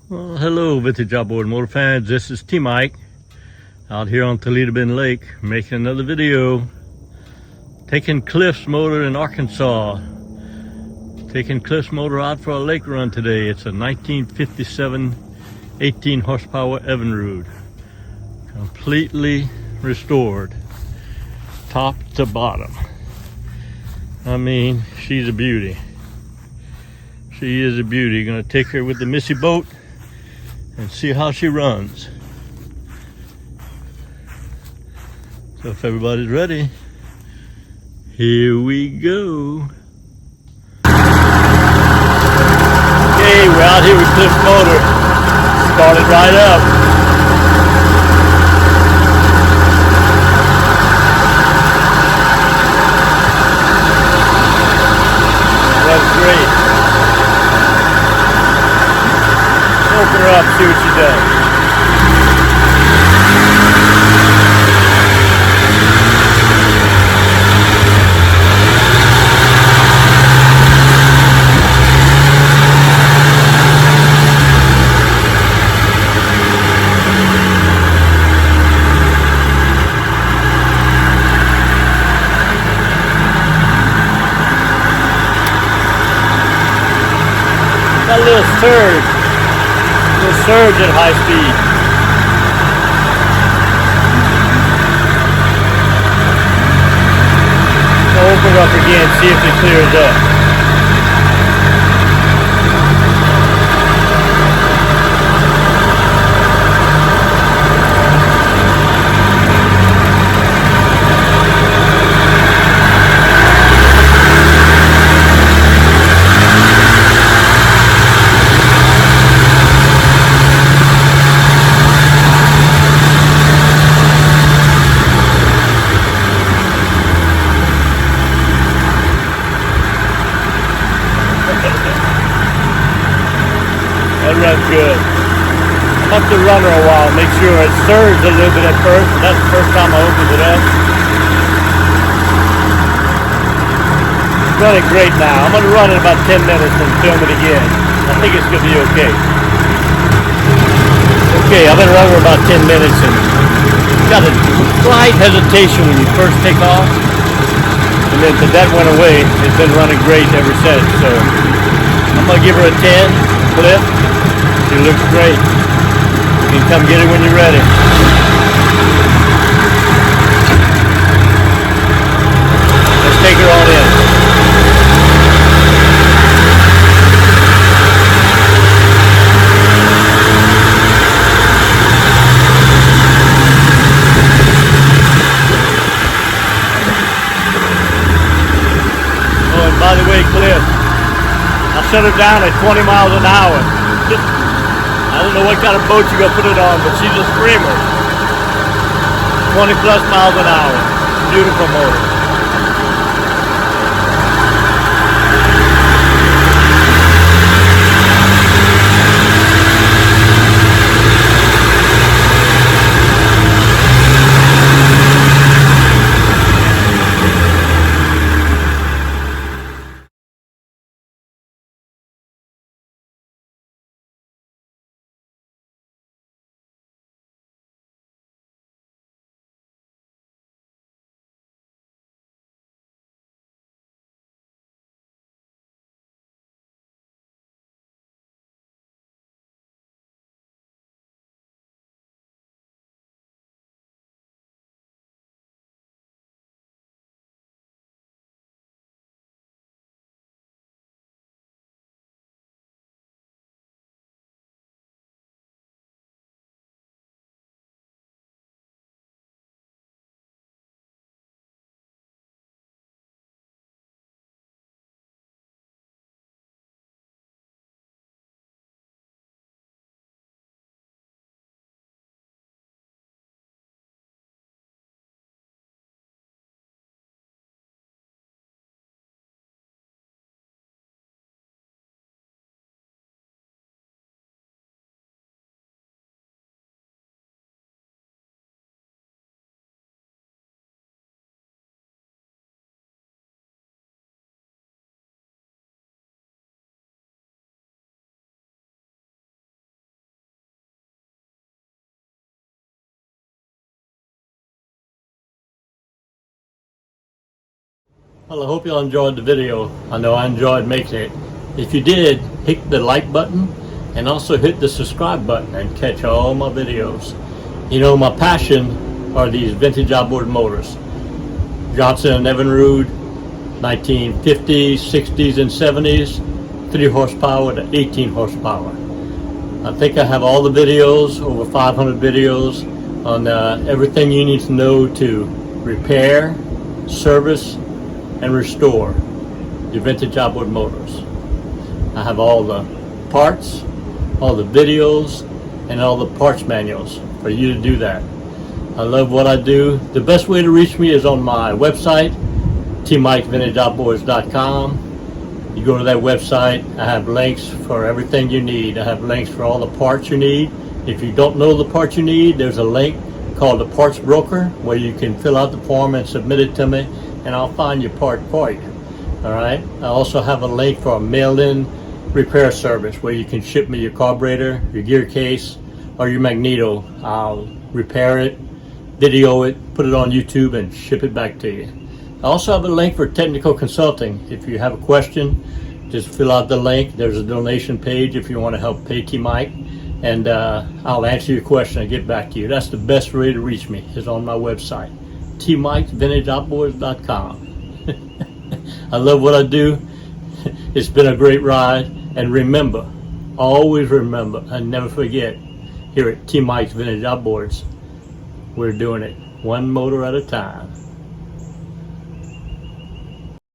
Well, hello, vintage outboard motor fans. This is T-Mike out here on Toledo Bend Lake making another video. Taking Cliff's motor in Arkansas. Taking Cliff's motor out for a lake run today. It's a 1957 18 horsepower Evinrude. Completely restored, top to bottom. I mean, she's a beauty. She is a beauty. Gonna take her with the Missy boat and see how she runs. So if everybody's ready, here we go. Okay, we're out here with Cliff's motor. Started right up. That's great. Open her up, see what she does. Got a little surge at high speed. So open it up again, see if it clears up. That runs good. I'll have to run her a while, make sure it surged a little bit at first. That's the first time I opened it up. It's running great now. I'm going to run it about 10 minutes and film it again. I think it's going to be okay. Okay, I've been running for about 10 minutes and got a slight hesitation when you first take off. And then that went away. It's been running great ever since. So I'm going to give her a 10. Cliff. She looks great. You can come get it when you're ready. Let's take her on in. Oh, and by the way, Cliff, I set her down at 20 miles an hour. I don't know what kind of boat you're going to put it on, but she's a screamer. 20 plus miles an hour. Beautiful motor. Well, I hope y'all enjoyed the video. I know I enjoyed making it. If you did, hit the like button and also hit the subscribe button and catch all my videos. You know, my passion are these vintage outboard motors. Johnson and Evinrude, 1950s, 60s, and 70s, 3 horsepower to 18 horsepower. I think I have all the videos, over 500 videos, on everything you need to know to repair, service, and restore your vintage outboard motors. I have all the parts, all the videos, and all the parts manuals for you to do that. I love what I do. The best way to reach me is on my website, tmikevintageoutboards.com. You go to that website, I have links for everything you need. I have links for all the parts you need. If you don't know the parts you need, there's a link called the Parts Broker where you can fill out the form and submit it to me, and I'll find your part for you. All right. I also have a link for a mail-in repair service where you can ship me your carburetor, your gear case, or your magneto. I'll repair it, video it, put it on YouTube, and ship it back to you. I also have a link for technical consulting. If you have a question, just fill out the link. There's a donation page if you want to help pay T-Mike, and I'll answer your question and get back to you. That's the best way to reach me, is on my website, tmikevintageoutboards.com. I love what I do. It's been a great ride. And remember, always remember, and never forget, here at T-Mike's Vintage Outboards, we're doing it one motor at a time.